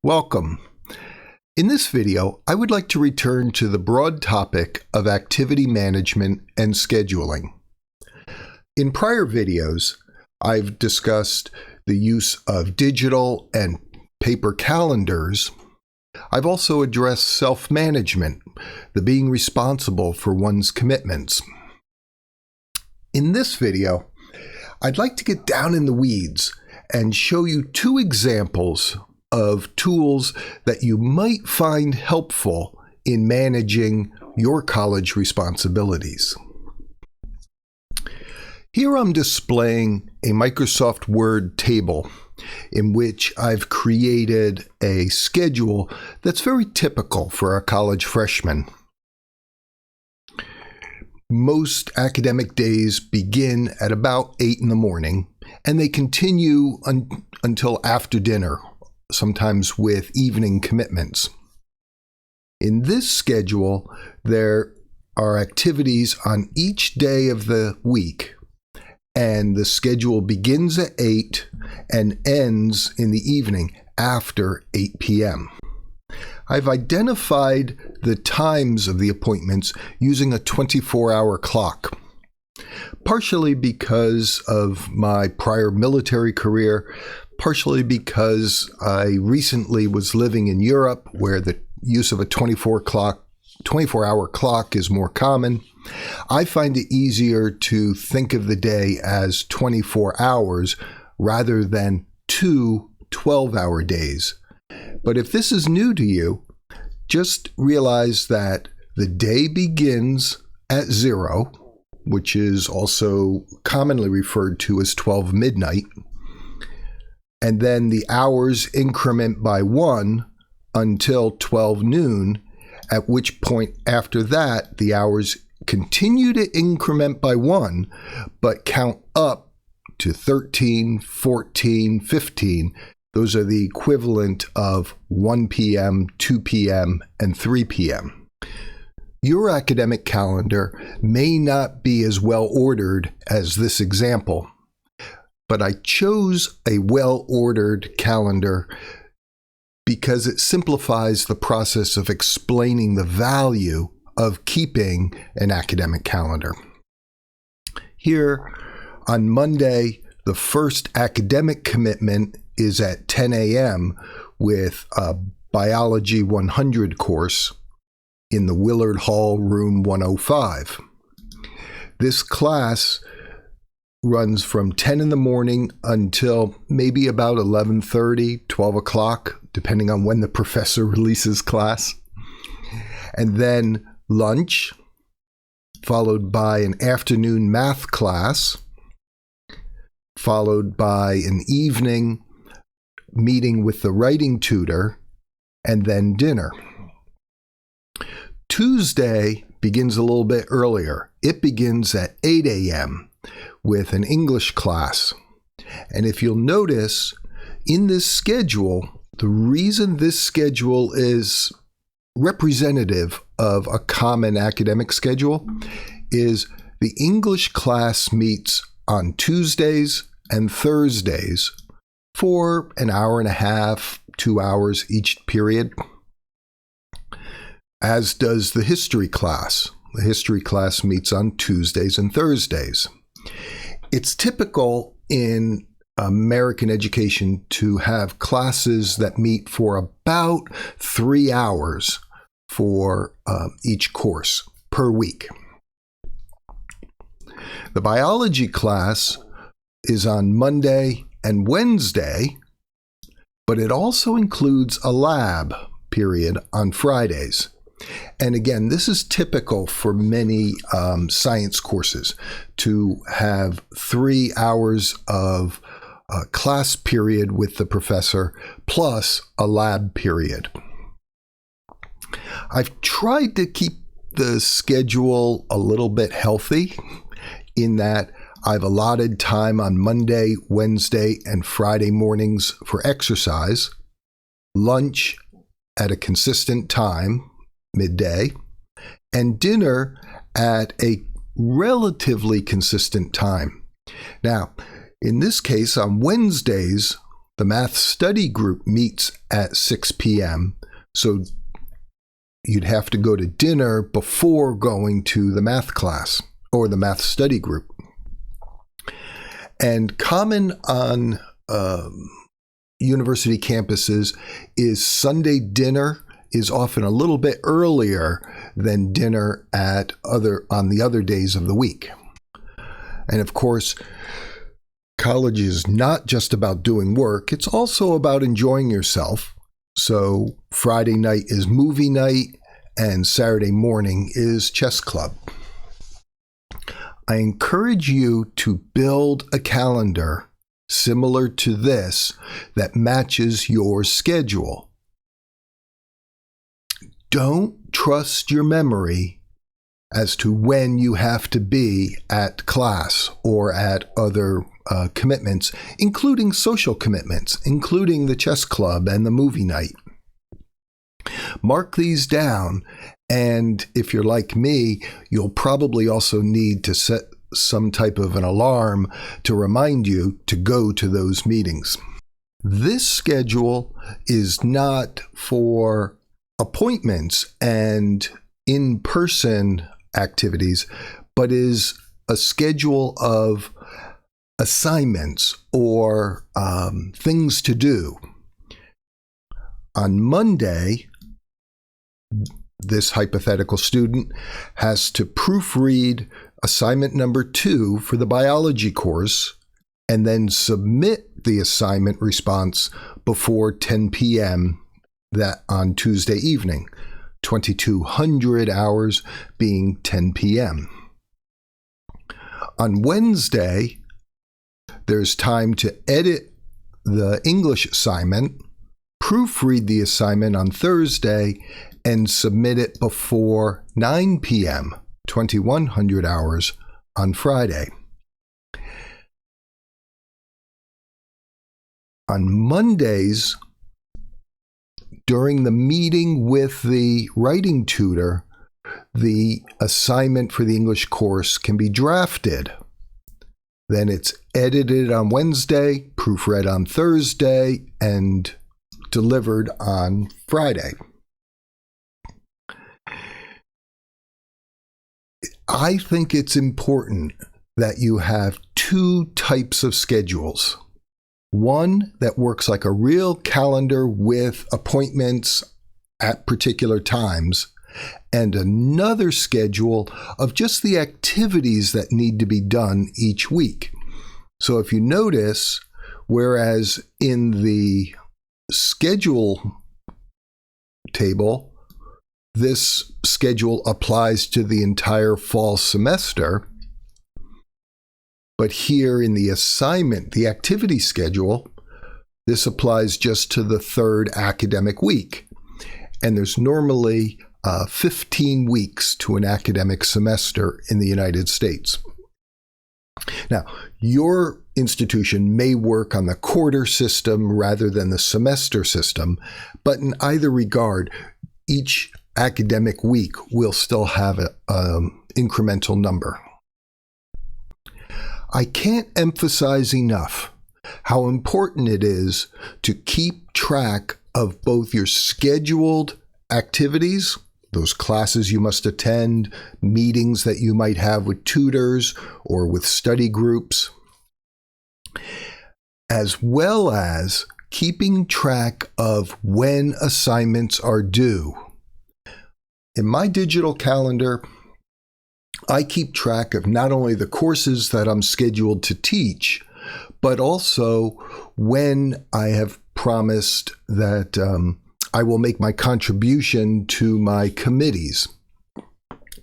Welcome. In this video, I would like to return to the broad topic of activity management and scheduling. In prior videos, I've discussed the use of digital and paper calendars. I've also addressed self-management, the being responsible for one's commitments. In this video, I'd like to get down in the weeds and show you two examples of tools that you might find helpful in managing your college responsibilities. Here I'm displaying a Microsoft Word table in which I've created a schedule that's very typical for a college freshman. Most academic days begin at about 8 in the morning, and they continue until after dinner, sometimes with evening commitments. In this schedule, there are activities on each day of the week, and the schedule begins at 8 and ends in the evening after 8 p.m. I've identified the times of the appointments using a 24-hour clock, partially because of my prior military career, partially because I recently was living in Europe where the use of a 24-hour clock is more common. I find it easier to think of the day as 24 hours rather than two 12-hour days. But if this is new to you, just realize that the day begins at 0, which is also commonly referred to as 12 midnight, and then the hours increment by 1 until 12 noon, at which point after that the hours continue to increment by 1, but count up to 13, 14, 15. Those are the equivalent of 1 p.m., 2 p.m., and 3 p.m. Your academic calendar may not be as well ordered as this example, but I chose a well-ordered calendar because it simplifies the process of explaining the value of keeping an academic calendar. Here on Monday, the first academic commitment is at 10 a.m. with a Biology 100 course in the Willard Hall, room 105. This class runs from 10 in the morning until maybe about 11:30, 12 o'clock, depending on when the professor releases class. And then lunch, followed by an afternoon math class, followed by an evening meeting with the writing tutor, and then dinner. Tuesday begins a little bit earlier. It begins at 8 a.m. with an English class. And if you'll notice, in this schedule, the reason this schedule is representative of a common academic schedule is the English class meets on Tuesdays and Thursdays for an hour and a half, 2 hours each period, as does the history class. The history class meets on Tuesdays and Thursdays. It's typical in American education to have classes that meet for about 3 hours for each course per week. The biology class is on Monday and Wednesday, but it also includes a lab period on Fridays. And again, this is typical for many science courses to have 3 hours of class period with the professor plus a lab period. I've tried to keep the schedule a little bit healthy in that I've allotted time on Monday, Wednesday, and Friday mornings for exercise, lunch at a consistent time, midday, and dinner at a relatively consistent time. Now, in this case, on Wednesdays, The math study group meets at 6 p.m., so you'd have to go to dinner before going to the math class or the math study group. And common on university campuses is Sunday dinner is often a little bit earlier than dinner on the other days of the week. And of course, college is not just about doing work, it's also about enjoying yourself. So Friday night is movie night and Saturday morning is chess club. I encourage you to build a calendar similar to this that matches your schedule. Don't trust your memory as to when you have to be at class or at other commitments, including social commitments, including the chess club and the movie night. Mark these down, and if you're like me, you'll probably also need to set some type of an alarm to remind you to go to those meetings. This schedule is not for appointments and in-person activities, but is a schedule of assignments or things to do. On Monday, this hypothetical student has to proofread assignment number 2 for the biology course and then submit the assignment response before 10 p.m. that on Tuesday evening, 2200 hours being 10 p.m. On Wednesday, there's time to edit the English assignment, proofread the assignment on Thursday, and submit it before 9 p.m., 2100 hours on Friday. On Mondays, during the meeting with the writing tutor, the assignment for the English course can be drafted. Then it's edited on Wednesday, proofread on Thursday, and delivered on Friday. I think it's important that you have 2 types of schedules. One that works like a real calendar with appointments at particular times, and another schedule of just the activities that need to be done each week. So if you notice, whereas in the schedule table, this schedule applies to the entire fall semester, but here in the assignment, the activity schedule, this applies just to the 3rd academic week. And there's normally 15 weeks to an academic semester in the United States. Now, your institution may work on the quarter system rather than the semester system, but in either regard, each academic week will still have an incremental number. I can't emphasize enough how important it is to keep track of both your scheduled activities, those classes you must attend, meetings that you might have with tutors or with study groups, as well as keeping track of when assignments are due. In my digital calendar, I keep track of not only the courses that I'm scheduled to teach, but also when I have promised that I will make my contribution to my committees.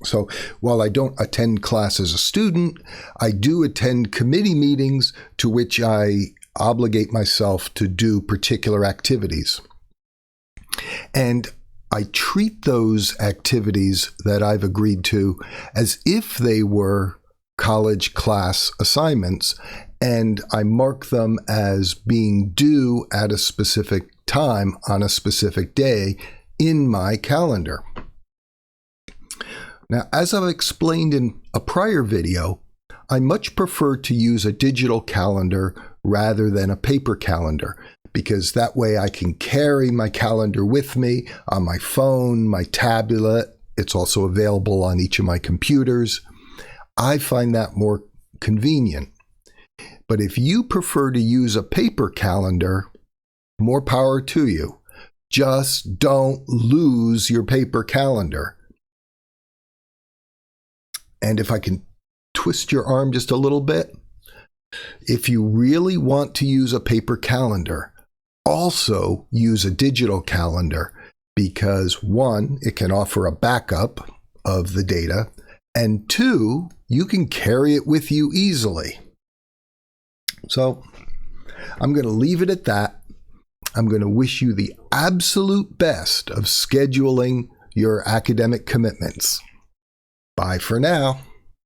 So while I don't attend class as a student, I do attend committee meetings to which I obligate myself to do particular activities. And I treat those activities that I've agreed to as if they were college class assignments, and I mark them as being due at a specific time on a specific day in my calendar. Now, as I've explained in a prior video, I much prefer to use a digital calendar rather than a paper calendar because that way I can carry my calendar with me on my phone, my tablet. It's also available on each of my computers. I find that more convenient. But if you prefer to use a paper calendar, more power to you. Just don't lose your paper calendar. And if I can twist your arm just a little bit, if you really want to use a paper calendar, also use a digital calendar because one, it can offer a backup of the data, and two, you can carry it with you easily. So I'm going to leave it at that. I'm going to wish you the absolute best of scheduling your academic commitments. Bye for now.